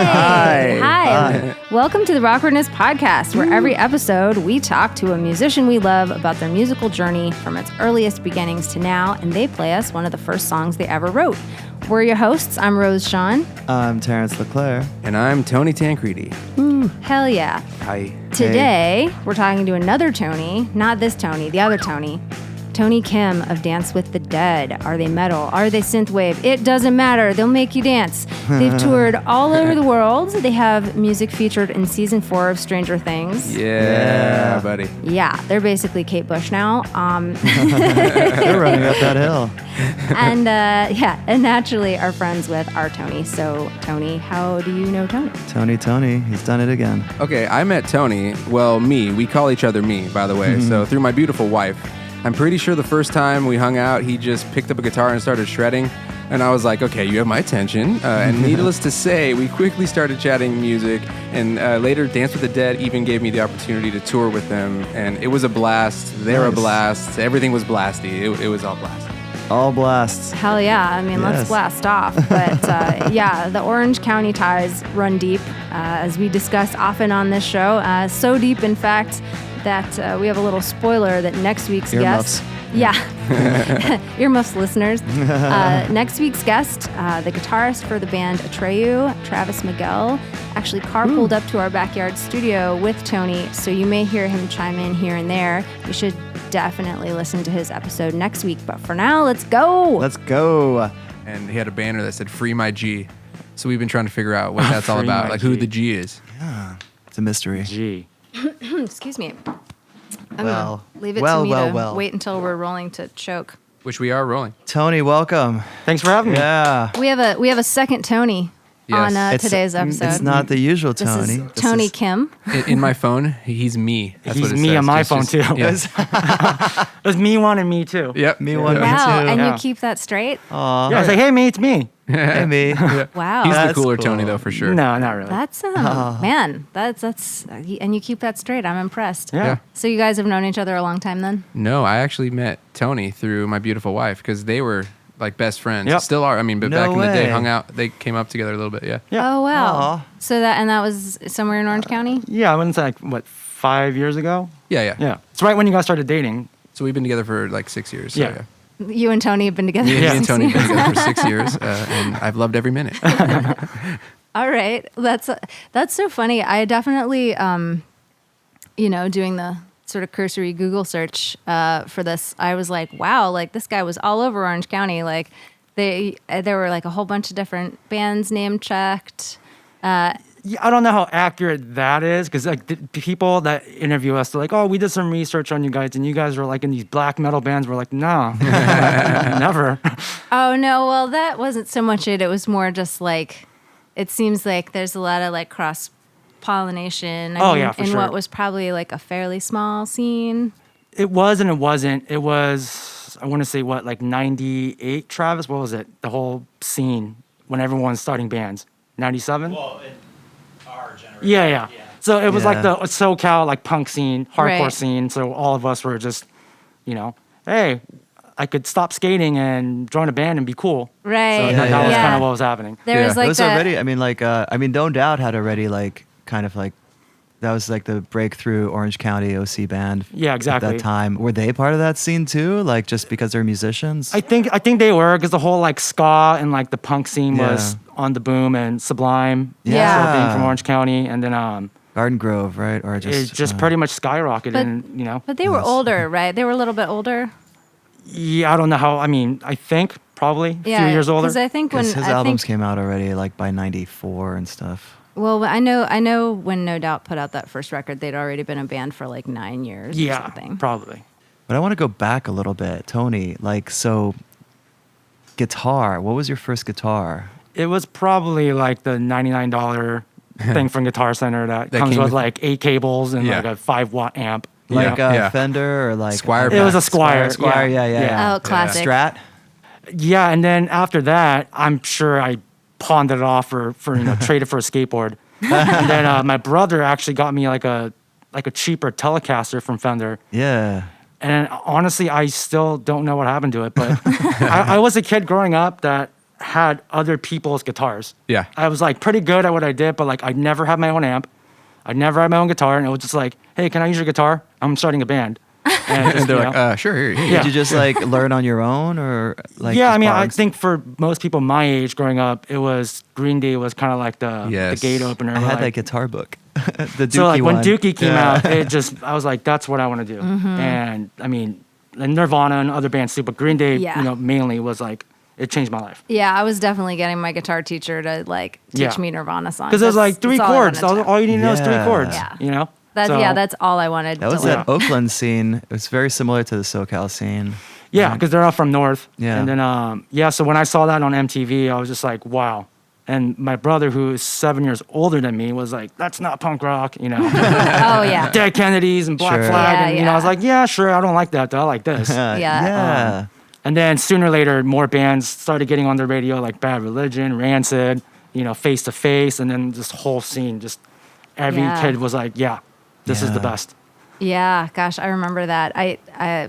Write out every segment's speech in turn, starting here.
Hi. Welcome to the Rockerness Podcast, where every episode we talk to a musician we love about their musical journey from its earliest beginnings to now, and they play us one of the first songs they ever wrote. We're your hosts. I'm Rose Sean. I'm Terence LeClaire. And I'm Tony Tancredi. Hell yeah. Hi. Today, we're talking to another Tony, not this Tony, the other Tony. Tony Kim of Dance with the Dead. Are they metal? Are they synthwave? It doesn't matter. They'll make you dance. They've toured all over the world. They have music featured in season 4 of Stranger Things. Yeah, buddy. Yeah, they're basically Kate Bush now. They're running up that hill. And and naturally are friends with our Tony. So, Tony, how do you know Tony? Tony, he's done it again. Okay, I met Tony. Well, me. We call each other me, by the way. So through my beautiful wife. I'm pretty sure the first time we hung out, he just picked up a guitar and started shredding. And I was like, okay, you have my attention. And needless to say, we quickly started chatting music. And later, Dance with the Dead even gave me the opportunity to tour with them. And it was a blast. They're a blast. Everything was blasty. It was all blast. All blasts. Hell yeah. I mean, let's blast off. But the Orange County ties run deep, as we discuss often on this show. So deep, in fact, that we have a little spoiler that next week's guest... Earmuffs listeners. Next week's guest, the guitarist for the band Atreyu, Travis Miguel, actually carpooled up to our backyard studio with Tony, so you may hear him chime in here and there. You should definitely listen to his episode next week. But for now, let's go. Let's go. And he had a banner that said, "Free my G." So we've been trying to figure out what that's all about, like who the G is. Yeah, it's a mystery. G. Excuse me. I'm gonna leave it to me to wait until we're rolling to choke. Which we are rolling. Tony, welcome. Thanks for having me. Yeah. We have a second Tony on today's episode. It's not the usual This Tony. is Tony Kim. In my phone, he's me. That's He's what it me says. on my phone, too. Yeah. It was me one and me too. Yep. Me one, Wow, me too. and Yeah. you keep that straight? Aw. Yeah, I was like, hey, me, it's me. Hey, me. Wow. He's the That's cooler cool. Tony, though, for sure. No, not really. That's man, that's and you keep that straight. I'm impressed. Yeah. So you guys have known each other a long time then? No, I actually met Tony through my beautiful wife because they were like best friends. Yep. Still are. I mean, but No back in the day, way. hung out. They came up together a little bit. Yeah. Yeah. Oh wow. Aw. So that was somewhere in Orange County? Yeah, I went inside, like, 5 years ago? Yeah. Yeah. It's right when you guys started dating. So we've been together for like 6 years. So, Yeah. You and Tony have been together Me for and 6 Tony have been years. together for 6 years, and I've loved every minute. All right. That's so funny. I definitely doing the sort of cursory Google search for this, I was like, wow, like this guy was all over Orange County. Like there were like a whole bunch of different bands name checked. Yeah, I don't know how accurate that is because like the people that interview us, they're like, "Oh, we did some research on you guys, and you guys were like in these black metal bands." We're like, "No, never." Oh no, well that wasn't so much it. It was more just like it seems like there's a lot of like cross pollination. Yeah, for in sure. what was probably like a fairly small scene. It was and it wasn't. It was, I want to say, what, like 98, Travis? What was it? The whole scene when everyone's starting bands. 97? Well, in our generation. Yeah. So it was like Yeah. the SoCal, like punk scene, hardcore Right. scene. So all of us were just, hey, I could stop skating and join a band and be cool. Right. So Yeah, that was yeah. kind of what was happening. There Yeah. was like It was that. already, No Doubt had already that was like the breakthrough Orange County OC band. Yeah, exactly. At that time. Were they part of that scene too? Like just because they're musicians? I think they were because the whole like ska and like the punk scene was Yeah. on the boom, and Sublime, Yeah. also being from Orange County, and then Garden Grove, right? Or it just just pretty much skyrocketed. But- and But they were Yes. older, right? They were a little bit older. yeah, I don't know how. I mean, I think probably a few years older. Because I think when his albums came out already like by 94 and stuff. well, I know when No Doubt put out that first record, they'd already been a band for like 9 years or Yeah, something. probably. But I want to go back a little bit. Tony, so guitar, what was your first guitar? It was probably like the $99 thing from Guitar Center that comes came with with- like 8 cables and Yeah. like a 5-watt amp. Like Yeah. a Yeah. Fender or like Squire It was a Squire. Squire, yeah. Oh, classic. Strat? Yeah, and then after that, I'm sure I pawned it off for traded for a skateboard. And then my brother actually got me like a cheaper Telecaster from Fender. Yeah. And honestly, I still don't know what happened to it. But I was a kid growing up that had other people's guitars. Yeah. I was like pretty good at what I did, but like I never had my own amp. I never had my own guitar, and it was just like, hey, can I use your guitar? I'm starting a band. And, And they're like, sure, here. Yeah. Did you just like learn on your own or like? yeah, just I mean, I borrowing think for most people my age growing up, it was Green Day was kind of like the Yes. gate opener. I had like, that guitar book, the Dookie so like when one. Dookie came Yeah. out, I was like, that's what I want to do. And I mean, and Nirvana and other bands too, but Green Day, Yeah. mainly was like, it changed my life. Yeah, I was definitely getting my guitar teacher to like teach Yeah. me Nirvana songs. Because it was That's- like three that's all I chords. wanted to know. All you need to know is three Yeah. chords. Yeah. So- That's all I wanted That was to learn. that Oakland scene. It was very similar to the SoCal scene. Yeah, because they're all from North. Yeah. And then, so when I saw that on MTV, I was just like, wow. And my brother, who is 7 years older than me, was like, that's not punk rock, Oh yeah. Dead Kennedys and Black Sure. Flag. Yeah, and, I was yeah. like, yeah, sure, I don't like that, though. I like this. Yeah. And then sooner or later, more bands started getting on the radio, like Bad Religion, Rancid, Face to Face. And then this whole scene, just every Yeah. kid was like, yeah, this is the Yeah. best. Yeah, gosh, I remember that. I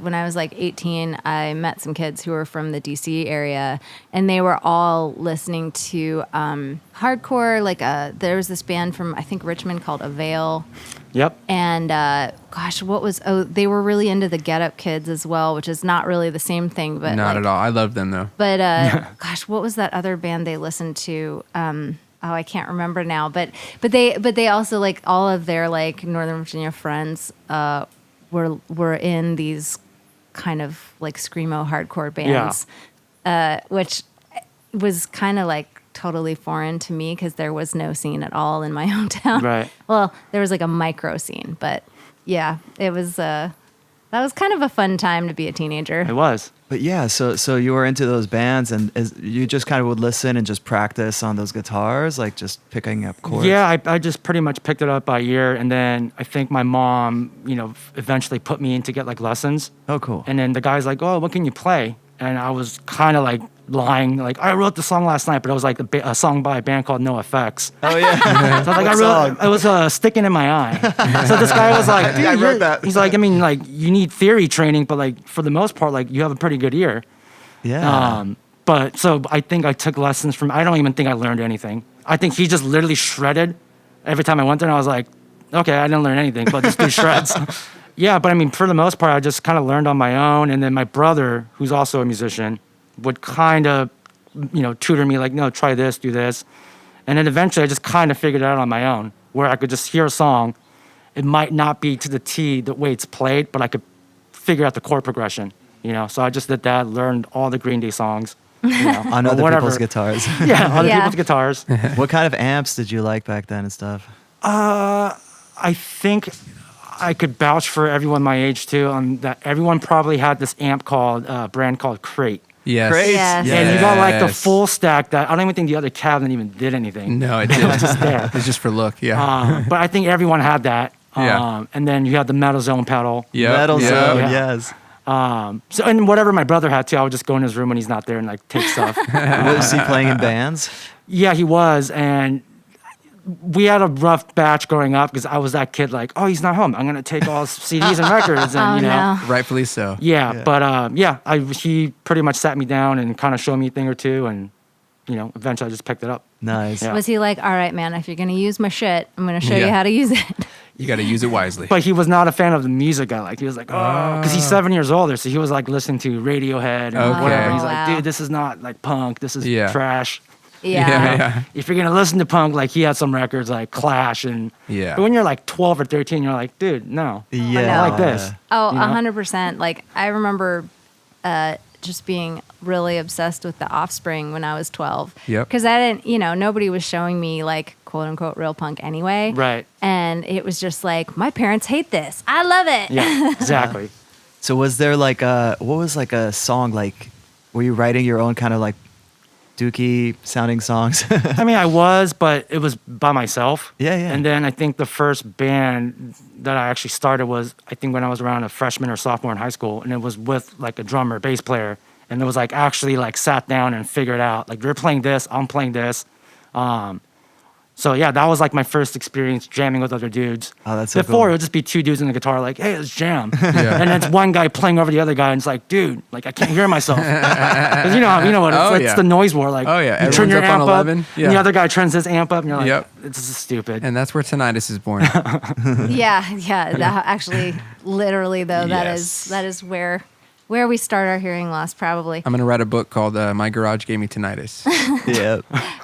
when I was like 18, I met some kids who were from the DC area, and they were all listening to hardcore. Like there was this band from I think Richmond called Avail, Yep. and they were really into the Get Up Kids as well, which is not really the same thing, but Not like, at all. I love them though. But gosh, what was that other band they listened to? I can't remember now. But they also like all of their like Northern Virginia friends were in these kind of like screamo hardcore bands, which was kind of like totally foreign to me because there was no scene at all in my hometown. Right. Well, there was like a micro scene, but yeah, it was. That was kind of a fun time to be a teenager. It was. But yeah, so you were into those bands, and you just kind of would listen and just practice on those guitars, like just picking up chords. Yeah, I just pretty much picked it up by ear, and then I think my mom, eventually put me in to get like lessons. Oh, cool. And then the guy's like, "Oh, what can you play?" And I was kind of like lying, like I wrote the song last night, but it was like a song by a band called No Effects. Oh yeah. So I was like, it was sticking in my eye. So this guy was like, "Dude, I wrote that." He's like, I mean, like you need theory training, but like for the most part, like you have a pretty good ear. Yeah. But so I think I took lessons from. I don't even think I learned anything. I think he just literally shredded every time I went there. And I was like, okay, I didn't learn anything, but this dude shreds. Yeah, but I mean, for the most part, I just kind of learned on my own. And then my brother, who's also a musician, would kind of, tutor me like, no, try this, do this. And then eventually I just kind of figured it out on my own, where I could just hear a song. It might not be to the T the way it's played, but I could figure out the chord progression, So I just did that, learned all the Green Day songs. on or other whatever. people's guitars. Yeah, other Yeah. people's guitars. What kind of amps did you like back then and stuff? I think I could vouch for everyone my age too on that. Everyone probably had this amp brand called Crate. Yes. Great. Yes. Yeah. And you got like the Yes. full stack that I don't even think the other cabinet even did anything. No, it didn't. Just there. It's just for look. Yeah. But I think everyone had that. Yeah. And then you had the Metal Zone pedal. Yep, Metal yep. Zone, Yeah. yes. So and whatever my brother had too, I would just go in his room when he's not there and like take stuff. Was he playing in bands? Yeah, he was, and we had a rough batch growing up because I was that kid like, oh, he's not home. I'm gonna take all his CDs and records, and Oh no. Rightfully so. Yeah, Yeah. but he pretty much sat me down and kind of showed me a thing or two, and eventually I just picked it up. Nice. Yeah. Was he like, all right, man, if you're gonna use my shit, I'm gonna show you Yeah. how to use it? You got to use it wisely. But he was not a fan of the music I like. He was like, oh, because he's 7 years older, so he was like listening to Radiohead and Okay. whatever. And he's Oh, like, wow. dude, this is not like punk. This is Yeah. trash. Yeah. Yeah. If you're gonna listen to punk, like he had some records like Clash and Yeah. But when you're like 12 or 13, you're like, dude, no. Yeah. I like this. Oh, You know? 100%. Like I remember just being really obsessed with The Offspring when I was 12. Yep. Because I didn't, nobody was showing me like quote unquote real punk anyway. Right. And it was just like, my parents hate this. I love it. Yeah, exactly. So was there like what was like a song like? Were you writing your own kind of like Dookie sounding songs? I mean, I was, but it was by myself. Yeah, yeah. And then I think the first band that I actually started was, I think when I was around a freshman or sophomore in high school, and it was with like a drummer, bass player, and it was like actually like sat down and figured out like they're playing this, I'm playing this. So So yeah, that was like my first experience jamming with other dudes. Oh, that's so Before cool. it would just be two dudes in the guitar, like, "Hey, let's jam," Yeah. and it's one guy playing over the other guy, and it's like, "Dude, like I can't hear myself." 'Cause you know what? It's, Oh, it's yeah. the noise war. Like, Oh, yeah. you turn Everyone's your up on amp 11. up, Yeah. and the other guy turns his amp up, and you're like, Yep. "This is stupid." And that's where tinnitus is born. Yeah, that actually, literally though, Yes. that is where we start our hearing loss, probably. I'm gonna write a book called "My Garage Gave Me Tinnitus." Yeah.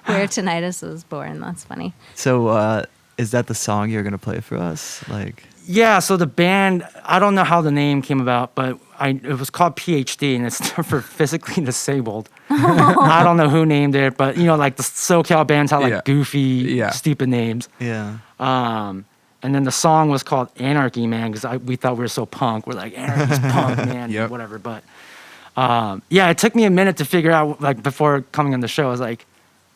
Where tinnitus was born. That's funny. So, is that the song you're gonna play for us? Like, Yeah, so the band, I don't know how the name came about, but it was called PhD, and it's for physically disabled. I don't know who named it, but like the SoCal bands have like Yeah. goofy, Yeah. stupid names. yeah. And then the song was called Anarchy Man because we thought we were so punk. We're like, Anarchy's punk, man, Yep. whatever. But yeah, it took me a minute to figure out, like before coming on the show, I was like,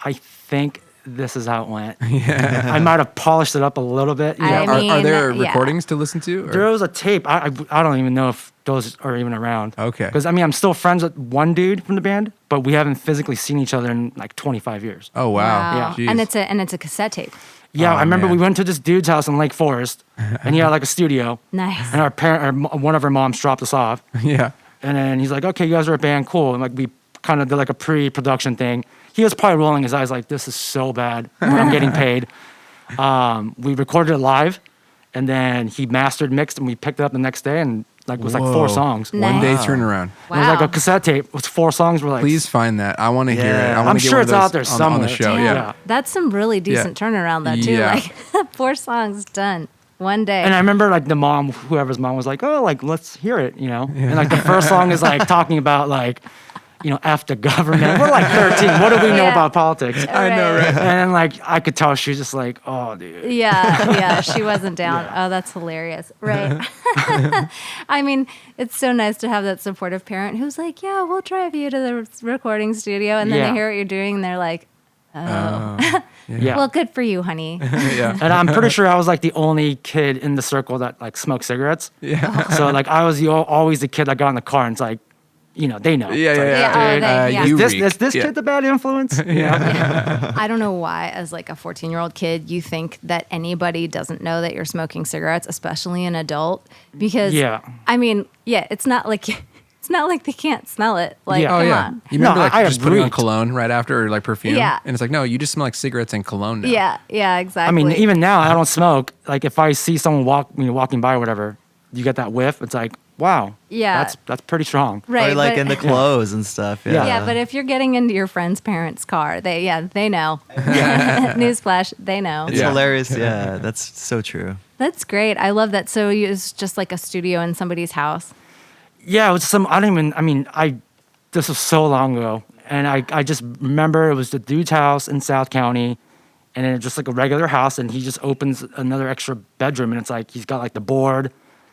I think this is how it went. Yeah. I might have polished it up a little bit. You know? I mean, Are there yeah. recordings to listen to? or- There was a tape. I don't even know if those are even around. Okay. Because I mean, I'm still friends with one dude from the band, but we haven't physically seen each other in like 25 years. Oh wow. Yeah. Jeez. And it's a cassette tape. Yeah, Oh, I remember man. we went to this dude's house in Lake Forest, and he had like a studio. Nice. And one of our moms dropped us off, yeah. and then he's like, "Okay, you guys are a band, cool." And like we kind of did like a pre-production thing. He was probably rolling his eyes like, "This is so bad, but I'm getting paid." We recorded it live, and then he mastered, mixed, and we picked it up the next day, and like it was like 4 Whoa. songs. Nice. One day Wow. turnaround. It was like Wow. a cassette tape. It was 4 songs. We're like, Please find that. I want to hear it. Yeah. I wanna I'm get sure one of it's out those there on the somewhere. show. Damn. Yeah. That's some really decent turnaround though too. Yeah. Like 4 songs done one day. And I remember like the mom, whoever's mom was like, "Oh, like let's hear it," you know. And like the first song is like talking about like, F the government. We're like 13. What do we know Yeah. about politics? I know, right? And then like I could tell she was just like, "Oh, dude." yeah, she wasn't down. Oh, that's hilarious. Right. I mean, it's so nice to have that supportive parent who's like, "Yeah, we'll drive you to the recording studio." And then Yeah. they hear what you're doing and they're like, Yeah. "Well, good for you, honey." yeah. And I'm pretty sure I was like the only kid in the circle that like smoked cigarettes. Yeah. So like I was always the kid that got in the car and it's like, they know. Yeah, It's like, yeah, Yeah, oh, dude, they- yeah. you Is reek. this Yeah. kid the bad influence? Yeah. I don't know why, as like a 14-year-old kid, you think that anybody doesn't know that you're smoking cigarettes, especially an adult, because Yeah. I mean, yeah, it's not like they can't smell it. Like, Yeah. come Oh yeah. on. You remember No, like I just have putting on reeked. cologne right after or like perfume? Yeah. And it's like, no, you just smell like cigarettes and cologne now. Yeah, exactly. I mean, even now I don't smoke. Like if I see someone walking by or whatever, you get that whiff. It's like, wow. Yeah. That's pretty strong. right, or like but, in the clothes and stuff. Yeah. yeah, but if you're getting into your friend's parents' car, they know. Newsflash, they know. It's Yeah. hilarious. Yeah, that's so true. That's great. I love that. So it's just like a studio in somebody's house. Yeah, it was this was so long ago. And I just remember it was the dude's house in South County. And then just like a regular house. And he just opens another extra bedroom. And it's like, he's got like the board,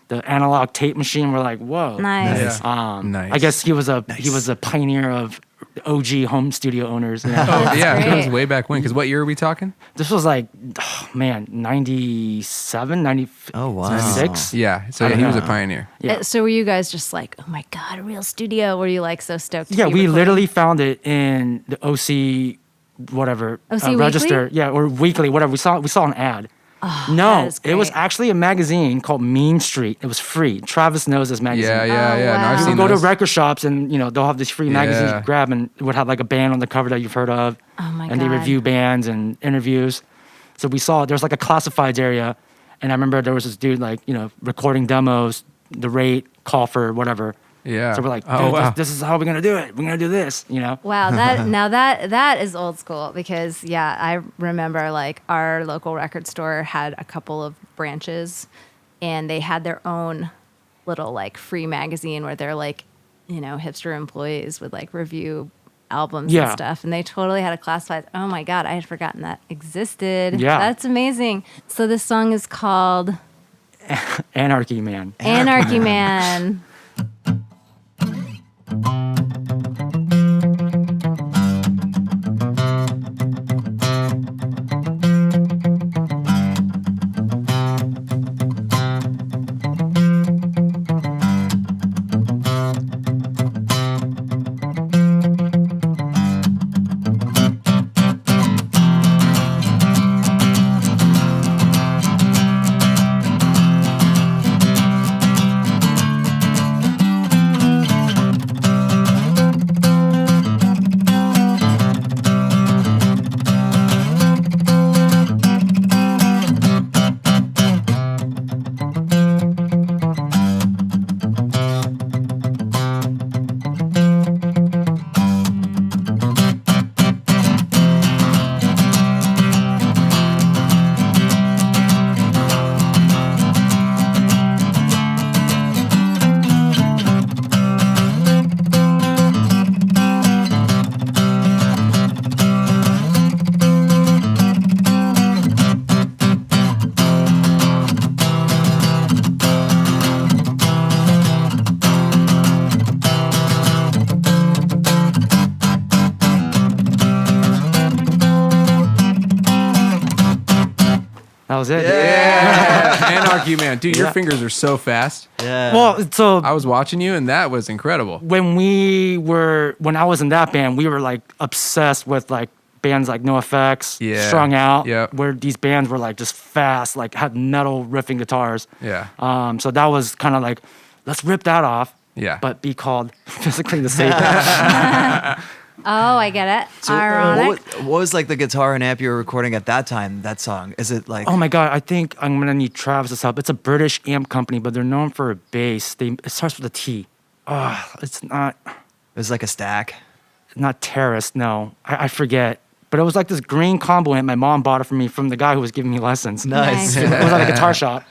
the analog tape machine. We're like, whoa. Nice. Yeah. Nice. I guess he was a pioneer of OG home studio owners. You know? Oh That's yeah, that was great. way back when. Because what year are we talking? This was like, 97, 96. Oh, wow. 96. Yeah. So I yeah, don't he was a know. pioneer. Yeah. So were you guys just like, oh my God, a real studio? Were you like so stoked? to Yeah, be we recording? literally found it in the OC, whatever OC register. Weekly? Yeah, or weekly, whatever. We saw an ad. that No, is it was great. actually a magazine called Mean Street. It was free. Travis knows this magazine. Yeah, yeah, Oh, yeah. No, wow. I've You seen would go to those. record shops and they'll have these free magazines Yeah. you grab and it would have like a band on the cover that you've heard of. Oh my And they God. review bands and interviews. So we saw there's like a classifieds area, and I remember there was this dude like recording demos, the rate, call for whatever. Yeah. So we're like, oh dude, wow. this is how we're gonna do it. We're gonna do this. Wow, that is old school because I remember like our local record store had a couple of branches and they had their own little like free magazine where they're like, hipster employees would like review albums Yeah. and stuff and they totally had a classified. Oh my God, I had forgotten that existed. Yeah. That's amazing. So this song is called Anarchy, man. Anarchy Man. Anarchy was it. Yeah, Anarchy Man, dude, your Yeah. fingers are so fast. Yeah. Well, so I was watching you, and that was incredible. when I was in that band, we were like obsessed with like bands like NoFX, Yeah. Strung Out, Yep. where these bands were like just fast, like had metal riffing guitars. Yeah. So that was kind of like, let's rip that off. Yeah. But be called physically the same. Yeah. Oh, I get it. So, Ironic. what was like the guitar and amp you were recording at that time? That song, is it like? Oh my God, I think I'm gonna need Travis's help. It's a British amp company, but they're known for a bass. It starts with a T. It's not It was like a stack. Terrace. No, I forget. But it was like this green combo amp. My mom bought it for me from the guy who was giving me lessons. Nice. Nice. It was at a guitar shop,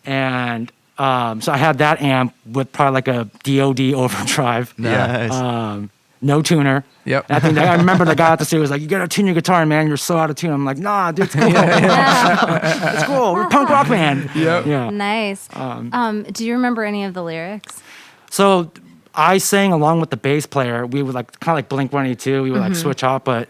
and so I had that amp with probably like a DoD overdrive. Nice. No tuner. Yep. And I think I remember the guy at the studio was like, "You gotta tune your guitar, man. You're so out of tune." I'm like, "Nah, dude, it's cool. It's cool. We're a punk rock band." Yep. Yeah. Nice. Do you remember any of the lyrics? So I sang along with the bass player. We would like kind of like Blink 182. We would like switch off, but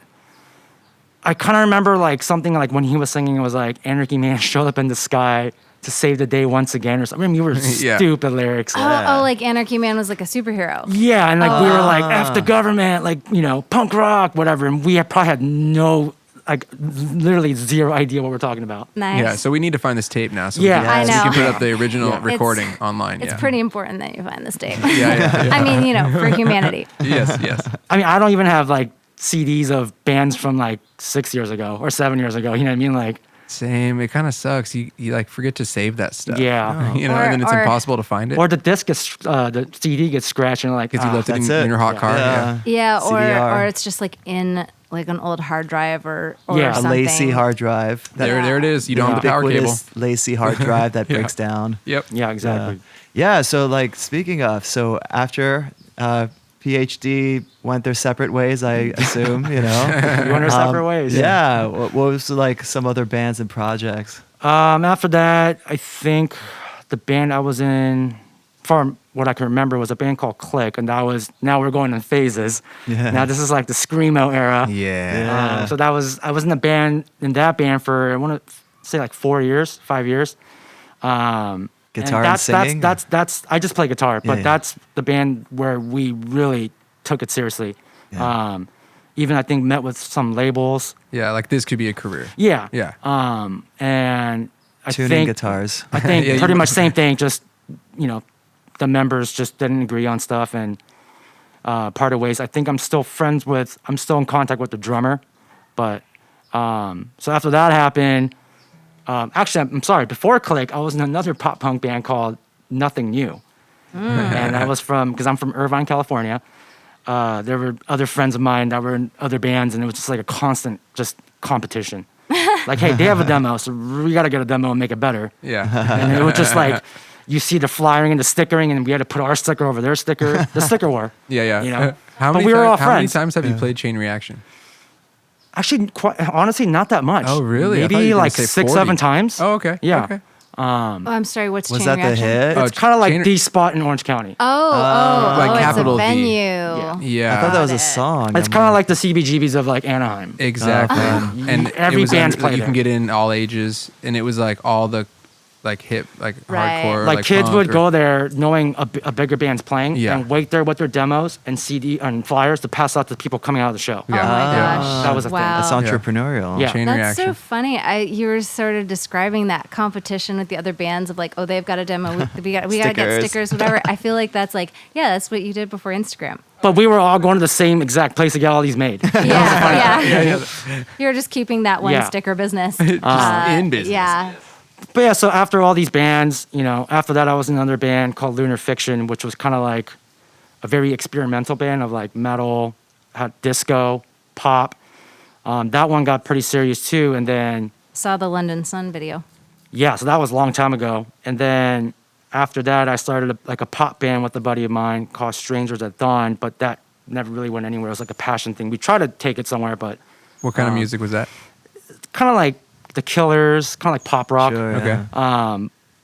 I kind of remember like something like when he was singing, it was like Anarchy Man showed up in the sky to save the day once again or something. I mean, we were Yeah. stupid lyrics. Oh, like Anarchy Man was like a superhero. Yeah, and like we were like F the government, like, you know, punk rock, whatever. And we probably had no, like literally zero idea what we're talking about. Nice. Yeah, so we need to find this tape now. So Yeah. we I can, know. we can put up the original Yeah. recording online. It's yeah. pretty important that you find this tape. Yeah. I mean, you know, for humanity. Yes. I mean, I don't even have like CDs of bands from like 6 years ago or 7 years ago. You know what I mean? Like, Same. It kind of sucks. You like forget to save that stuff. Yeah. You know, Or- and then it's or- impossible to find it. or the disc gets, the CD gets scratched and like, because you left it That's in it. your hot car. Yeah. Yeah, CDR. or it's just like in like an old hard drive or Yeah. A A something. lacy hard drive. There it is. You don't have the power cable. ubiquitous lacy hard drive that Yeah. breaks down. Yep. yeah, exactly. Yeah. So like speaking of, so after PhD went their separate ways, I assume, you know. We went our separate ways. Yeah. What was like some other bands and projects? After that, I think the band I was in, from what I can remember, was a band called Click, and that was, now we're going in phases. Yeah. Now this is like the screamo era. Yeah. So I was in that band for, I want to say like 5 years. Guitar and and singing? That's I just play guitar, but Yeah. that's the band where we really took it seriously. Yeah. Even I think met with some labels. Yeah. Like this could be a career. Yeah. Yeah. And I Tuning think guitars. I think Yeah, pretty you- much same thing. Just, you know, the members just didn't agree on stuff and parted ways. I think I'm still in contact with the drummer, but so after that happened, actually, I'm sorry. Before Click, I was in another pop punk band called Nothing New, and I was because I'm from Irvine, California. There were other friends of mine that were in other bands, and it was just like a constant just competition. Like, hey, they have a demo, so we got to get a demo and make it better. Yeah. And it was just like, you see the flyering and the stickering, and we had to put our sticker over their sticker. The sticker war. Yeah. You know? How But many we were all How many friends. times have you played Chain Reaction? Actually, quite honestly, not that much. Oh, really? I thought you Maybe were gonna like say 6, 40. 7 times. Oh, okay. Yeah. Okay. Oh, I'm sorry. What's Was Chain that the Reaction? hit? Oh, It's kind of like Chain- the spot in Orange County. like It's capital a V. venue. Yeah. I thought that was Got a it. song. It's kind of like the CBGBs of like Anaheim. Exactly. And Every it was band's you played can there. get in all ages, and it was like all the like hip, like Right. hardcore, Like kids punk would or- go there knowing a bigger band's playing Yeah. and wait there with their demos and CD and flyers to pass out to people coming out of the show. Oh my Yeah. gosh. That was a thing. wow. That's entrepreneurial. Yeah. Chain That's Reaction. so funny. You were sort of describing that competition with the other bands of like, oh, they've got a demo. We got to get Stickers. stickers, whatever. I feel like that's like, yeah, that's what you did before Instagram. But we were all going to the same exact place to get all these made. Yeah. You're just keeping that one Yeah. sticker business. in business. Yeah. But yeah, so after all these bands, you know, after that I was in another band called Lunar Fiction, which was kind of like a very experimental band of like metal, had disco, pop. That one got pretty serious too. And then, Saw the London Sun video. yeah, so that was a long time ago. And then after that, I started a pop band with a buddy of mine called Strangers at Dawn, but that never really went anywhere. It was like a passion thing. We tried to take it somewhere, but What kind of music was that? kind of like The Killers, kind of like pop rock. Sure, Okay. yeah.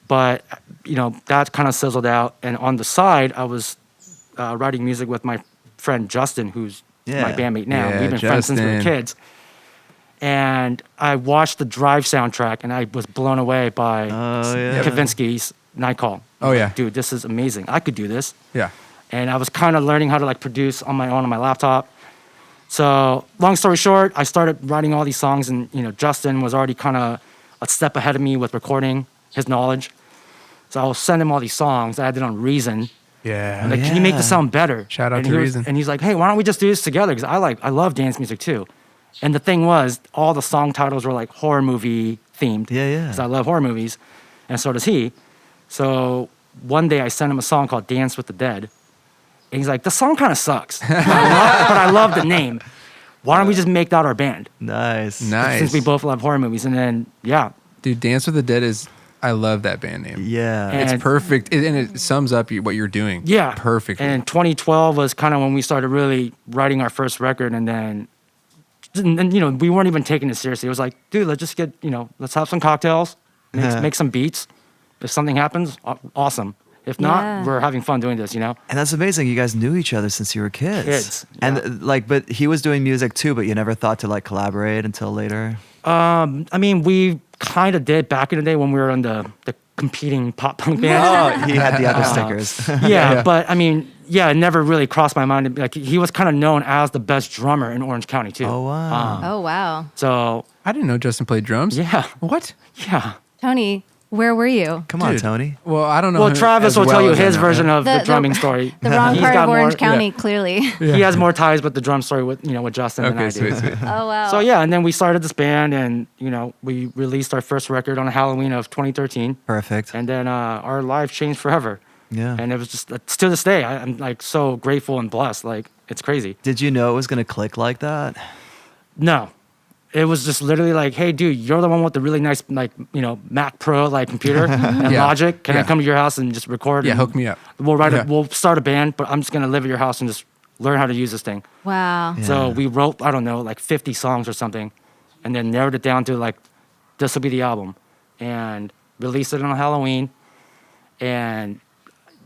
But you know that kind of sizzled out, and on the side, I was writing music with my friend Justin, who's Yeah. my bandmate now. Yeah, We've been friends since we were Justin. kids, and I watched the Drive soundtrack, and I was blown away by Oh, yeah. Kavinsky's Night Call. Oh, yeah. Dude, this is amazing. I could do this. Yeah. And I was kind of learning how to like produce on my own on my laptop. So long story short, I started writing all these songs, and Justin was already kind of a step ahead of me with recording his knowledge. So I will send him all these songs that I did on Reason. Yeah. Like, can you make the sound better? Shout out and to he was- Reason. And he's like, hey, why don't we just do this together? Because I love dance music too. And the thing was, all the song titles were like horror movie themed. Yeah, yeah. Because I love horror movies, and so does he. So one day I sent him a song called Dance with the Dead. And he's like, the song kind of sucks, but I love the name. Why don't we just make that our band? Nice. Nice. Since we both love horror movies. And then, yeah. Dude, Dance with the Dead I love that band name. Yeah. And- It's perfect. And it sums up what you're doing. Yeah. Perfectly. And 2012 was kind of when we started really writing our first record. And then, we weren't even taking it seriously. It was like, dude, let's just get, let's have some cocktails, make some beats. If something happens, awesome. If not, Yeah. we're having fun doing this, And that's amazing. You guys knew each other since you were kids. Kids, And yeah. but he was doing music too, but you never thought to like collaborate until later. I mean, we kind of did back in the day when we were in the competing pop punk band. Oh, he had the other stickers. Yeah, but I mean, it never really crossed my mind. Like, he was kind of known as the best drummer in Orange County too. Oh, wow. Oh, wow. So I didn't know Justin played drums. yeah, What? yeah. Tony, where were you? Come on, Dude. Tony. Well, I don't know. Well, him Travis as will tell well you as I his know version him. of the drumming story. The wrong He's part got of Orange more- County, clearly. He has more ties with the drum story with Justin than I Okay, do. sweet, sweet. Oh, wow. So yeah, and then we started this band, and we released our first record on Halloween of 2013, Perfect. and then our life changed forever. Yeah. And it was just to this day, I'm like so grateful and blessed. Like, it's crazy. Did you know it was gonna click like that? No, it was just literally like, hey, dude, you're the one with the really nice Mac Pro like computer and Yeah. Logic. Can I Yeah. come to your house and just record? Yeah, and hook me up. We'll Yeah. We'll start a band, but I'm just gonna live at your house and just learn how to use this thing. Wow. Yeah. So we wrote, I don't know, like 50 songs or something, and then narrowed it down to like, this will be the album, and released it on Halloween, and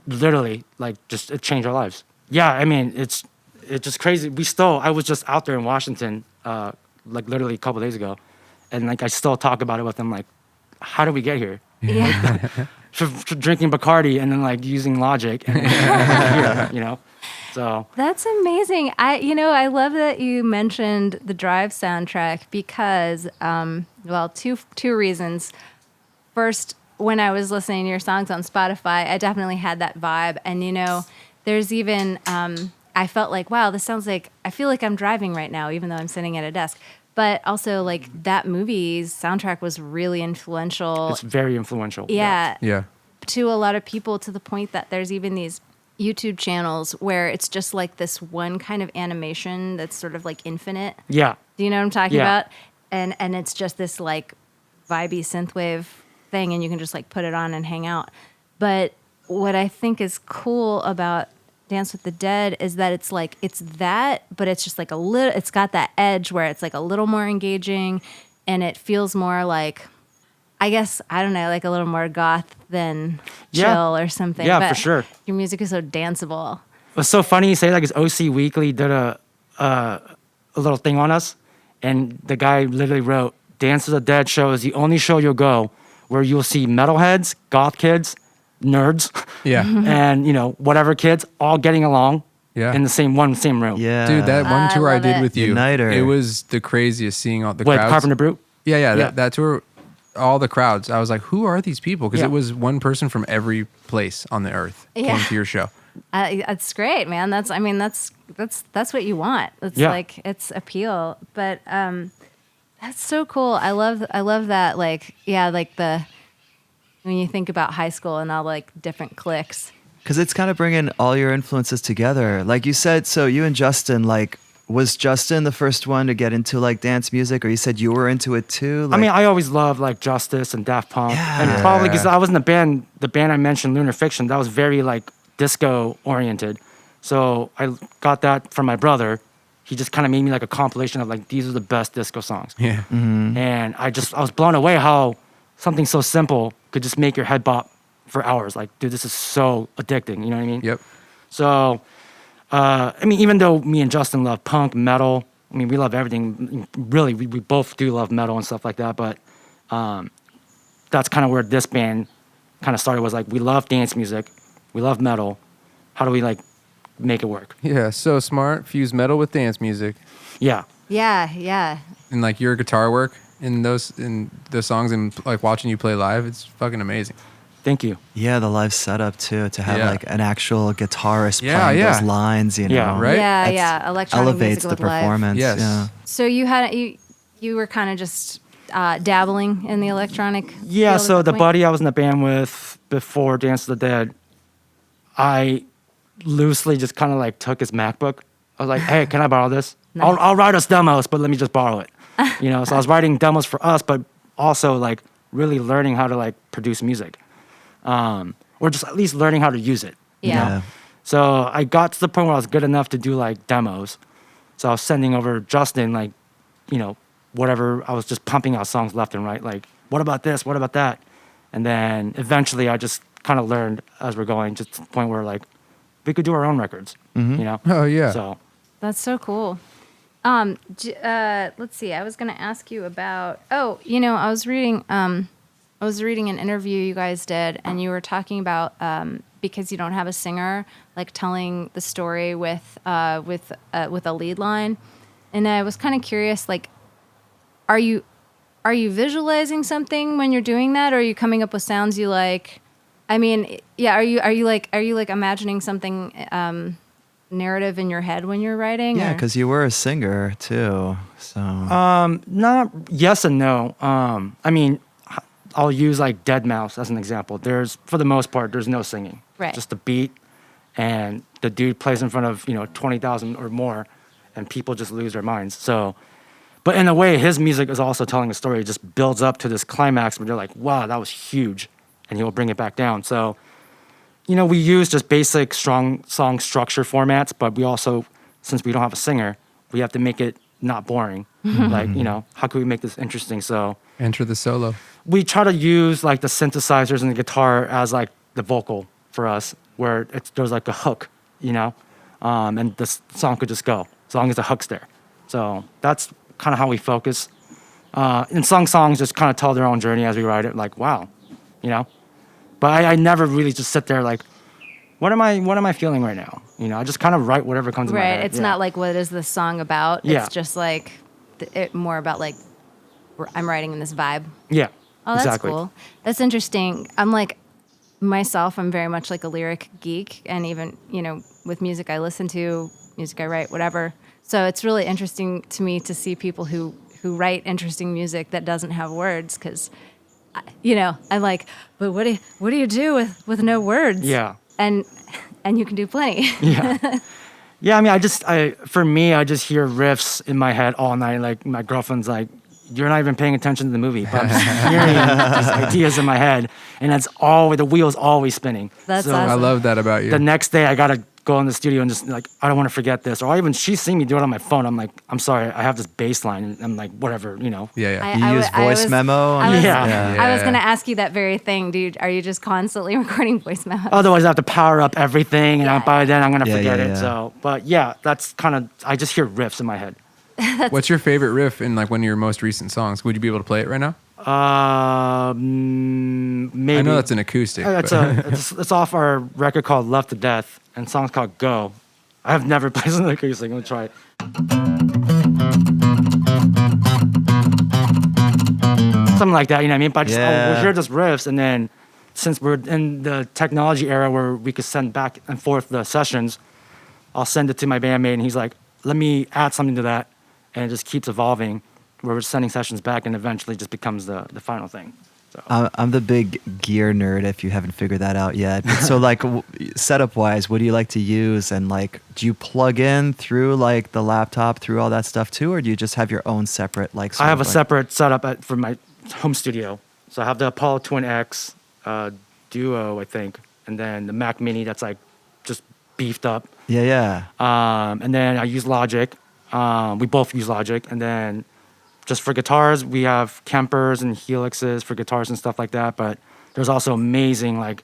literally like just it changed our lives. Yeah, I mean it's just crazy. I was just out there in Washington, like literally a couple days ago, and like I still talk about it with them. Like, how did we get here? Yeah. For drinking Bacardi and then like using Logic, and here. So That's amazing. I love that you mentioned the Drive soundtrack because, two reasons. First, when I was listening to your songs on Spotify, I definitely had that vibe. And, there's even, I felt like, wow, this sounds like, I feel like I'm driving right now, even though I'm sitting at a desk. But also, like, that movie's soundtrack was really influential. it's very influential. Yeah. Yeah. To a lot of people, to the point that there's even these YouTube channels where it's just like this one kind of animation that's sort of like infinite. Yeah. Do you know what I'm talking Yeah. about? And it's just this like vibey synthwave thing, and you can just like put it on and hang out. But what I think is cool about Dance with the Dead is that it's like it's that, but it's just like a little. It's got that edge where it's like a little more engaging, and it feels more like, I guess, I don't know, like a little more goth than Yeah. chill or something. Yeah, but for sure. Your music is so danceable. It's so funny you say that because OC Weekly did a little thing on us, and the guy literally wrote, Dance of the Dead show is the only show you'll go where you'll see metalheads, goth kids, nerds, Yeah. and whatever kids all getting along Yeah. in the same room. Yeah. Dude, that one tour I love did it. with you, Uniter. it was the craziest seeing all the What, crowds. Carpenter Brute? Yeah, Yeah. that tour, all the crowds. I was like, who are these people? Because Yeah. it was one person from every place on the earth Yeah. came to your show. That's great, man. That's what you want. It's Yeah. like it's appeal, but that's so cool. I love that. Like, yeah, like when you think about high school and all like different cliques. Because it's kind of bringing all your influences together. Like you said, so you and Justin, like, was Justin the first one to get into like dance music, or you said you were into it too? Like, I mean, I always loved like Justice and Daft Punk, Yeah. and probably because I was in the band I mentioned, Lunar Fiction, that was very like disco oriented. So I got that from my brother. He just kind of made me like a compilation of like, these are the best disco songs. Yeah. And I was blown away how something so simple could just make your head bop for hours. Like, dude, this is so addicting. You know what I mean? Yep. So, I mean, even though me and Justin love punk, metal, I mean, we love everything. Really, we both do love metal and stuff like that. But that's kind of where this band kind of started. Was like, we love dance music, we love metal. How do we like make it work? Yeah, so smart. Fuse metal with dance music. Yeah. Yeah. And like your guitar work in those songs and like watching you play live, it's fucking amazing. Thank you. Yeah, the live setup too, to have Yeah. like an actual guitarist Yeah, playing yeah. those lines, you know. Yeah, right? Yeah. Electronic Elevates music the with live. performance. Yes. Yeah. So you were kind of just dabbling in the electronic. Yeah, field at so that the point? buddy I was in the band with before Dance of the Dead, I loosely just kind of like took his MacBook. I was like, hey, can I borrow this? Nice. I'll write us demos, but let me just borrow it. You know, so I was writing demos for us, but also like really learning how to like produce music. Or just at least learning how to use it. you Yeah. know? So I got to the point where I was good enough to do like demos. So I was sending over Justin like, you know, whatever. I was just pumping out songs left and right. Like, what about this? What about that? And then eventually I just kind of learned as we're going, just to the point where like we could do our own records, you know? Oh, yeah. So That's so cool. Let's see. I was going to ask you about. Oh, I was reading. I was reading an interview you guys did, and you were talking about because you don't have a singer, like telling the story with a lead line. And I was kind of curious, like, are you visualizing something when you're doing that, or are you coming up with sounds you like? I mean, yeah. Are you like imagining something? Narrative in your head when you're writing? Yeah, or- because you were a singer too. So not yes and no. I mean, I'll use like Dead Mouse as an example. There's, for the most part, there's no singing. Right. Just the beat, and the dude plays in front of 20,000 or more, and people just lose their minds. So, but in a way, his music is also telling a story. It just builds up to this climax where you're like, wow, that was huge, and he'll bring it back down. So, we use just basic strong song structure formats, but we also, since we don't have a singer, we have to make it not boring. Like, how can we make this interesting? So Enter the solo. we try to use like the synthesizers and the guitar as like the vocal for us, where there's like a hook, and the song could just go as long as the hook's there. So that's kind of how we focus. And some songs just kind of tell their own journey as we write it. Like, wow, But I never really just sit there like, what am I feeling right now? I just kind of write whatever comes in my Right. head. It's Yeah. not like, what is this song about? Yeah. It's just like more about like I'm writing in this vibe. Yeah. Oh, that's exactly. cool. That's interesting. I'm like myself, I'm very much like a lyric geek, and even, with music I listen to, music I write, whatever. So it's really interesting to me to see people who write interesting music that doesn't have words, because I'm like, but what do you do with no words? Yeah. And you can do plenty. Yeah. Yeah, I mean, for me, I just hear riffs in my head all night. Like, my girlfriend's like, you're not even paying attention to the movie, but I'm just hearing these ideas in my head, and the wheel's always spinning. That's So awesome. I love that about you. the next day, I gotta go in the studio and just like, I don't want to forget this. Or she's seen me do it on my phone. I'm like, I'm sorry, I have this bass line. And I'm like, whatever, yeah, yeah. you use voice memo. I was, Yeah. I was Yeah. going to ask you that very thing, dude. Are you just constantly recording voice memos? Otherwise, I have to power up everything, and Yeah. by then I'm gonna Yeah, forget yeah, it. yeah. So, but yeah, that's kind of, I just hear riffs in my head. What's your favorite riff in like one of your most recent songs? Would you be able to play it right now? Maybe. I know that's an acoustic. It's, but- it's off our record called Love to Death, and the song's called Go. I have never played an acoustic. I'm gonna try it. Something like that, you know what I mean? But we'll hear just riffs, and then since we're in the technology era where we could send back and forth the sessions, I'll send it to my bandmate, and he's like, let me add something to that, and it just keeps evolving, where we're sending sessions back, and eventually just becomes the final thing. So. I'm the big gear nerd if you haven't figured that out yet. So like setup wise, what do you like to use? And like, do you plug in through like the laptop through all that stuff too? Or do you just have your own separate like I have a like- separate setup for my home studio. So I have the Apollo Twin X Duo, I think, and then the Mac Mini that's like just beefed up. Yeah. And then I use Logic. We both use Logic. And then just for guitars, we have Kempers and Helixes for guitars and stuff like that. But there's also amazing like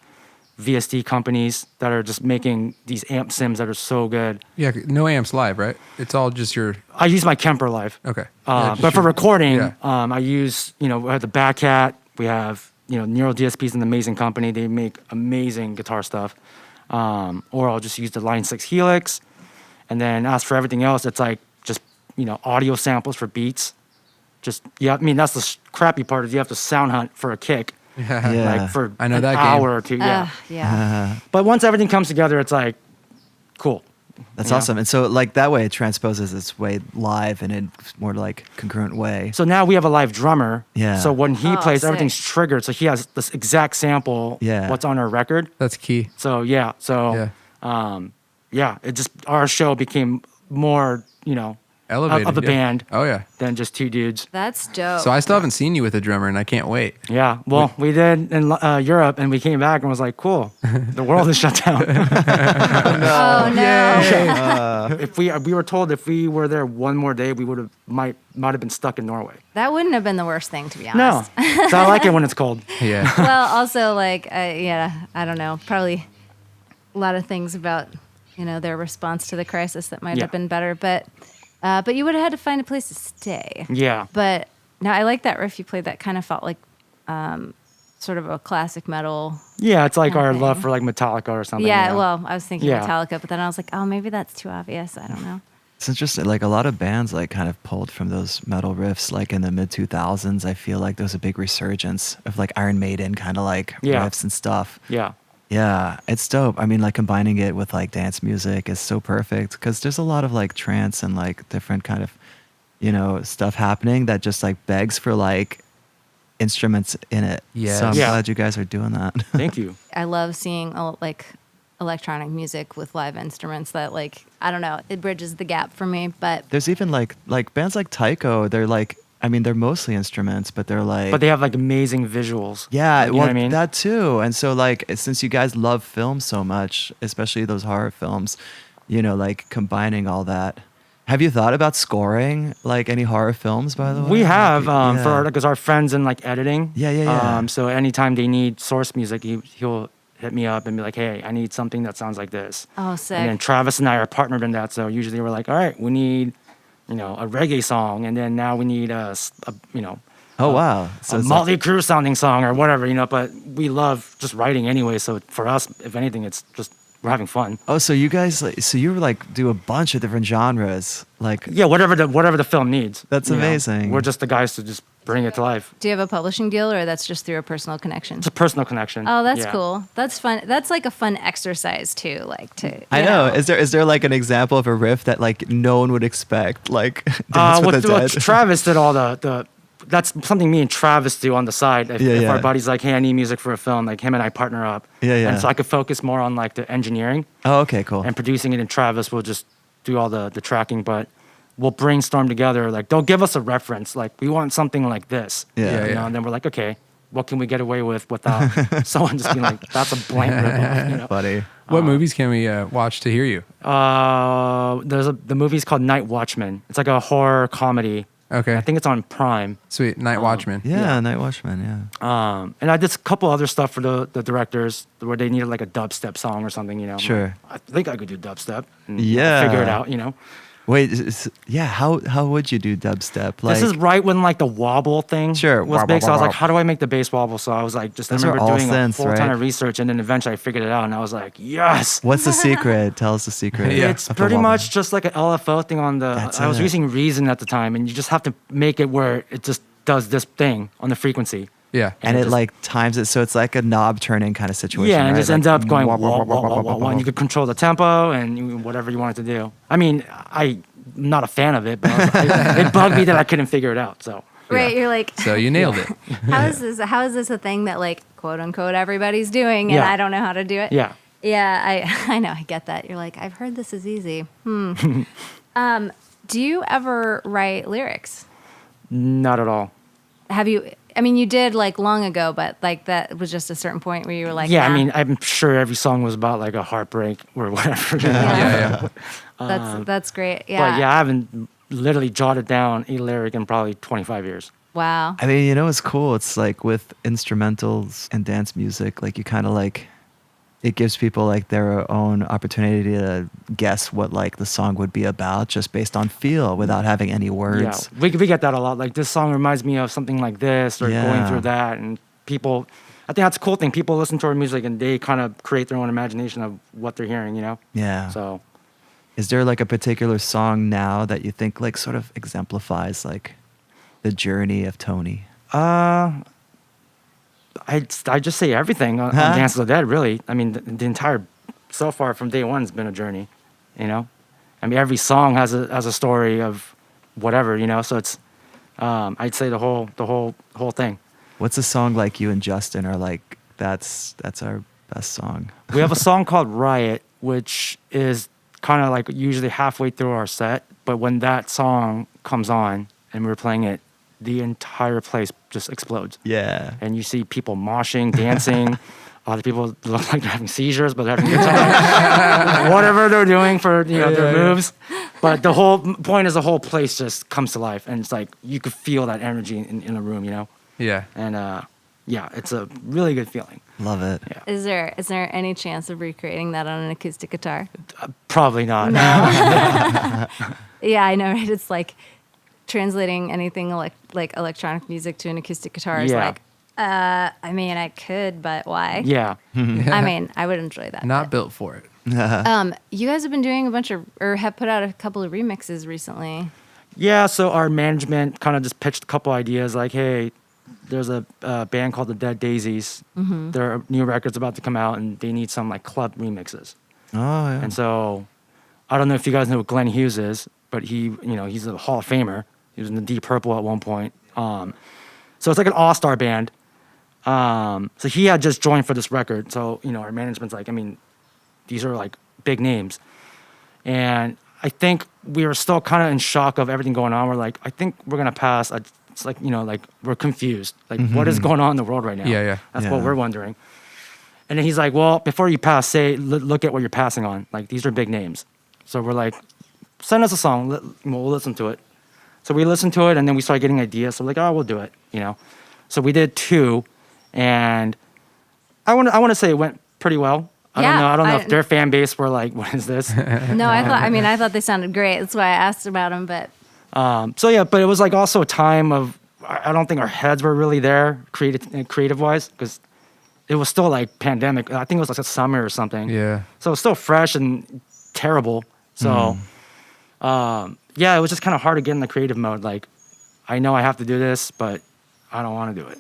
VST companies that are just making these amp sims that are so good. Yeah, no amps live, right? It's all just your. I use my Kemper Live. Okay. Yeah, just But for your- recording, yeah. I use, we have the Batcat. We have, Neural DSP is an amazing company. They make amazing guitar stuff. Or I'll just use the Line 6 Helix. And then as for everything else, it's like just, audio samples for beats. Just, that's the crappy part is you have to sound hunt for a kick. Yeah. Yeah. Like for I know an that hour game. or two. Yeah. Yeah. But once everything comes together, it's like, cool. That's Yeah. awesome. And so like that way it transposes its way live in a more like concurrent way. So now we have a live drummer. Yeah. So when he Oh, plays, sick. everything's triggered. So he has this exact sample. Yeah. What's on our record. That's key. So yeah. It just our show became more, Elevated. of a yeah. band Oh, yeah. than just two dudes. That's dope. So I still haven't seen you with a drummer, and I can't wait. Yeah. Well, we did in Europe, and we came back and was like, cool. The world is shut down. oh no. If we were told if we were there one more day, we might have been stuck in Norway. That wouldn't have been the worst thing, to be No. honest. So I like it when it's cold. Yeah. Well, also I don't know, probably a lot of things about their response to the crisis that might Yeah. have been better, but you would have had to find a place to stay. Yeah. But no, I like that riff you played. That kind of felt like sort of a classic metal. Yeah, it's like our Okay. love for like Metallica or something. Yeah, well, I was thinking Yeah. Metallica, but then I was like, oh, maybe that's too obvious. I don't know. It's interesting. Like a lot of bands like kind of pulled from those metal riffs like in the mid 2000s. I feel like there was a big resurgence of like Iron Maiden kind of like Yeah. riffs and stuff. Yeah. Yeah, it's dope. I mean, like combining it with like dance music is so perfect because there's a lot of like trance and like different kind of, stuff happening that just like begs for like instruments in it. Yes. So I'm Yeah. glad you guys are doing that. Thank you. I love seeing like electronic music with live instruments that like, I don't know, it bridges the gap for me, but There's even like bands like Tycho. They're like, I mean, they're mostly instruments, but they're like, But they have like amazing visuals. yeah, You know well, what I mean? that too. And so, like, since you guys love film so much, especially those horror films, like combining all that. Have you thought about scoring like any horror films? By the way, We have Yeah. because our friends in like editing. Yeah. So anytime they need source music, he'll hit me up and be like, "Hey, I need something that sounds like this." oh, sick. And then Travis and I are partnered in that. So usually we're like, "All right, we need, a reggae song, and then now we need Oh wow! So a it's like- Motley Crue sounding song or whatever, But we love just writing anyway. So for us, if anything, it's just we're having fun. oh, so you guys, so you like do a bunch of different genres, like Yeah, whatever the film needs. That's amazing. We're just the guys to just bring it to life. Do you have a publishing deal or that's just through a personal connection? It's a personal connection. Oh, that's Yeah. cool. That's fun. That's like a fun exercise too. Like to. I know. Is there like an example of a riff that like no one would expect? Like Dance with the Well, Dead? Travis did all the. That's something me and Travis do on the side. If, Yeah, if yeah. our buddy's like, "Hey, I need music for a film," like him and I partner up. Yeah, yeah. And so I could focus more on like the engineering Oh, okay, cool. and producing it, and Travis will just do all the tracking. But we'll brainstorm together. Like they'll give us a reference. Like we want something like this. Yeah. Yeah. And then we're like, okay, what can we get away with without someone just being like, that's a blank ripoff. Buddy. What movies can we watch to hear you? The movie's called Night Watchman. It's like a horror comedy. Okay. I think it's on Prime. Sweet. Night Watchman. Yeah, Night Watchman. Yeah. And I did a couple other stuff for the directors where they needed like a dubstep song or something, I'm Sure. like, I think I could do dubstep. And Yeah. Figure it out, Wait, yeah. How would you do dubstep? Like, This is right when like the wobble thing Sure. was big. So I was like, how do I make the bass wobble? So I was like, I Those are remember all doing a synths, full ton right? of research, and then eventually I figured it out, and I was like, yes. what's the secret? Tell us the secret. Yeah. It's of the pretty wobble. much just like an LFO thing on the. That's I was it. using Reason at the time, and you just have to make it where it just does this thing on the frequency. Yeah. And it just- like times it, so it's like a knob turning kind of situation. Yeah, and it right? just Like, ends up going wah, wah, wah, wah, wah, wah, wah, wah, wah, wah, and you could control the tempo and whatever you want it to do. I mean, I'm not a fan of it, but it bugged me that I couldn't figure it out. So Right. You're like. So you nailed it. How is this? How is this a thing that like quote unquote everybody's doing and Yeah. I don't know how to do it? yeah, Yeah, I know. I get that. You're like, I've heard this is easy. Do you ever write lyrics? not at all. Have you? I mean, you did like long ago, but like that was just a certain point where you were like, Yeah, I nah, mean, I'm sure every song was about like a heartbreak or whatever. Yeah. that's great. Yeah. But yeah, I haven't literally jotted down a lyric in probably 25 years. Wow. I mean, it's cool. It's like with instrumentals and dance music, like you kind of like, it gives people like their own opportunity to guess what like the song would be about just based on feel without having any words. Yeah, we get that a lot. Like, this song reminds me of something like this, or going Yeah. through that. And people, I think that's a cool thing. People listen to our music and they kind of create their own imagination of what they're hearing, you know? Yeah. So, Is there like a particular song now that you think like sort of exemplifies like the journey of Tony? I just say everything on Huh? Dance of the Dead, really. I mean, the entire, so far from day one, has been a journey, you know? I mean, every song has a story of whatever, you know? So it's, I'd say the whole thing. What's a song like you and Justin are like, that's our best song? We have a song called Riot, which is kind of like usually halfway through our set. But when that song comes on and we're playing it, the entire place just explodes. Yeah. And you see people moshing, dancing. Other people look like they're having seizures, but they're having a good time. Whatever they're doing for their moves. But the whole point is the whole place just comes to life. And it's like you could feel that energy in the room, you know? Yeah. And yeah, it's a really good feeling. Love it. Yeah. Is there any chance of recreating that on an acoustic guitar? Probably not. Yeah, I know, right? It's like translating anything like electronic music to an acoustic guitar is Yeah. like, I mean, I could, but why? Yeah. I mean, I would enjoy that. Not but- built for it. You guys have been doing a bunch of, or have put out a couple of remixes recently. Yeah, so our management kind of just pitched a couple ideas like, hey, there's a band called the Dead Daisies. There are new records about to come out, and they need some like club remixes. Oh, yeah. And so I don't know if you guys know who Glenn Hughes is, but he's a Hall of Famer. He was in the Deep Purple at one point. So it's like an all-star band. So he had just joined for this record. So, our management's like, I mean, these are like big names. And I think we were still kind of in shock of everything going on. We're like, I think we're going to pass. It's like, like we're confused. Like, what is going on in the world right now? Yeah. That's Yeah. what we're wondering. And then he's like, well, before you pass, look at what you're passing on. Like, these are big names. So we're like, send us a song. We'll listen to it. So we listened to it, and then we started getting ideas. So we're like, oh, we'll do it, So we did 2, and I want to say it went pretty well. I don't know if their fan base were like, what is this? No, I thought they sounded great. That's why I asked about them, but So yeah, but it was like also a time of, I don't think our heads were really there creative wise, because it was still like pandemic. I think it was like a summer or something. Yeah. So it was still fresh and terrible. So yeah, it was just kind of hard to get in the creative mode. Like, I know I have to do this, but I don't want to do it.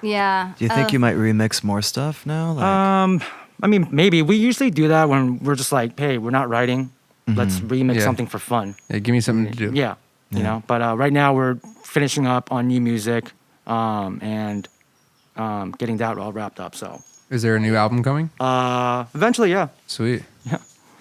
yeah. Do you think you might remix more stuff now? Like, I mean, maybe. We usually do that when we're just like, hey, we're not writing. Let's remix Yeah. something for fun. Yeah, give me something to do. Yeah, you know. But right now we're finishing up on new music and getting that all wrapped up. So Is there a new album coming? eventually, yeah. Sweet.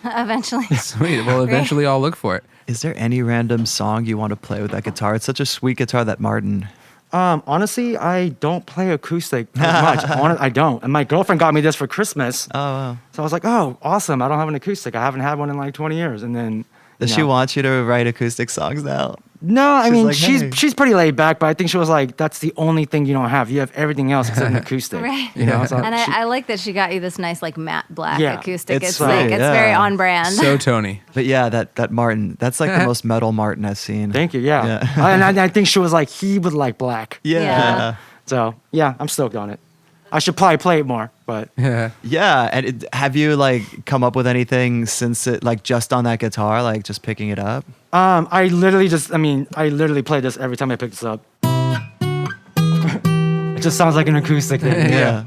Eventually. Sweet. Well, eventually I'll look for it. is there any random song you want to play with that guitar? It's such a sweet guitar, that Martin. Honestly, I don't play acoustic that much. I don't. And my girlfriend got me this for Christmas. Oh, wow. So I was like, oh, awesome. I don't have an acoustic. I haven't had one in like 20 years. And then Does she want you to write acoustic songs now? No, I She's mean, like, hey. she's pretty laid back, but I think she was like, that's the only thing you don't have. You have everything else except an acoustic. Right. You know? So And she- I like that she got you this nice like matte black Yeah, acoustic. it's It's sweet, like it's yeah. very on brand. So Tony. But yeah, that Martin, that's like the most metal Martin I've seen. Thank you. Yeah. Yeah. And I think she was like, he would like black. Yeah. Yeah. So yeah, I'm stoked on it. I should probably play it more, but Yeah. Yeah. And have you like come up with anything since it, like just on that guitar, like just picking it up? I literally play this every time I pick this up. It just sounds like an acoustic thing. Yeah.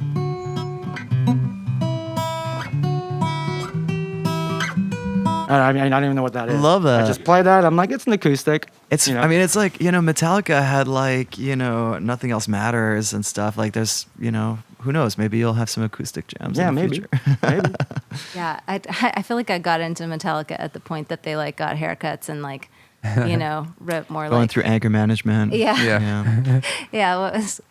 I mean, I don't even know what that is. Love that. I just play that. I'm like, it's an acoustic. It's, you know? I mean, it's like, Metallica had like, Nothing Else Matters and stuff. Like there's, who knows? Maybe you'll have some acoustic jams. Yeah, in the maybe. future. Maybe. Yeah, I feel like I got into Metallica at the point that they like got haircuts and like, wrote more Going like through anger management. Yeah. Yeah. Yeah, what was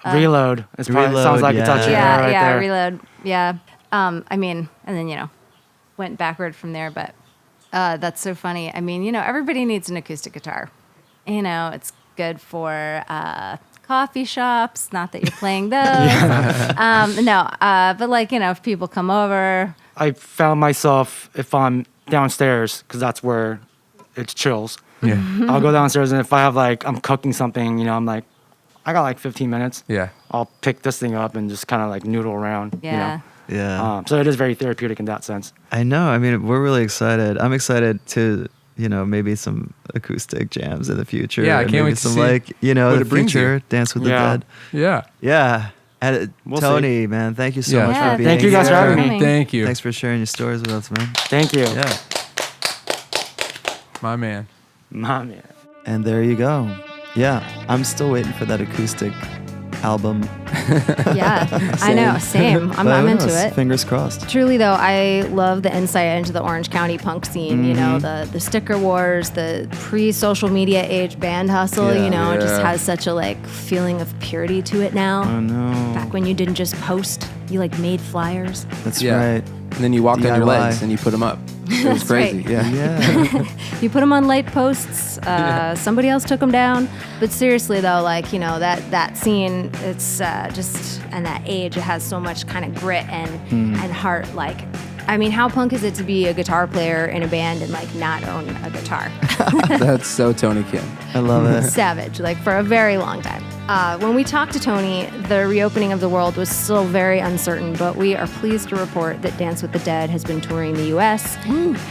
Reload. It's probably Reload, sounds like yeah. it's touching yeah, right yeah, there. Reload. Yeah. I mean, and then, went backward from there, but that's so funny. I mean, everybody needs an acoustic guitar. It's good for coffee shops. Not that you're playing those. But like, if people come over. I found myself, if I'm downstairs, because that's where it's chills. Yeah. I'll go downstairs, and if I have I'm cooking something, I'm like, I got 15 minutes. Yeah. I'll pick this thing up and just kind of noodle around. Yeah. Yeah. So it is very therapeutic in that sense. I know. I mean, we're really excited. I'm excited to, maybe some acoustic jams in the future. Yeah, I and can't maybe wait to some see what the it brings future you. Dance with Yeah. the Dead. Yeah. Yeah. And We'll Tony, man, thank you so Yeah. much Yeah, for being Thank you guys for here. having me. Thank you. Thanks for sharing your stories with us, man. Thank you. Yeah. My man. My man. And there you go. Yeah, I'm still waiting for that acoustic album. Yeah, I know. Same. I'm But who into knows? it. Fingers crossed. Truly, though, I love the insight into the Orange County punk scene. The sticker wars, the pre-social media age band hustle. Yeah. It just Yeah. has such a feeling of purity to it now. Oh no. Back when you didn't just post, you made flyers. That's Yeah. right. And then you walked on your DIY. legs and you put them up. It was That's crazy. right. Yeah. Yeah. You put them on light posts. Somebody else took them down. But seriously, though, that scene, it's just, and that age, it has so much kind of grit and heart. How punk is it to be a guitar player in a band and not own a guitar? That's so Tony Kim. I love it. Savage, for a very long time. When we talked to Tony, the reopening of the world was still very uncertain, but we are pleased to report that Dance with the Dead has been touring the U.S.,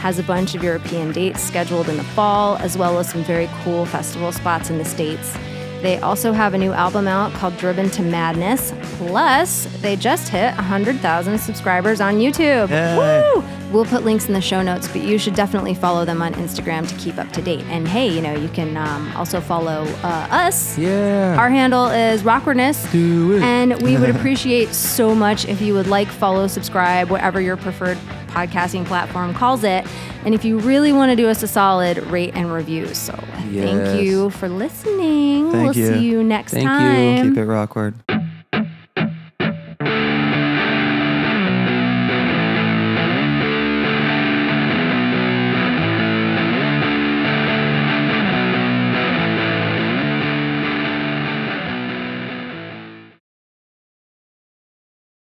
has a bunch of European dates scheduled in the fall, as well as some very cool festival spots in the States. They also have a new album out called Driven to Madness. Plus, they just hit 100,000 subscribers on YouTube. Yay. Woo! We'll put links in the show notes, but you should definitely follow them on Instagram to keep up to date. And hey, you can also follow us. Yeah. Our handle is Rockwardness. Do it. And we would appreciate so much if you would follow, subscribe, whatever your preferred podcasting platform calls it. And if you really want to do us a solid, rate and review. So Yes. thank you for listening. Thank We'll you. see you next Thank you. time. Keep it rockward.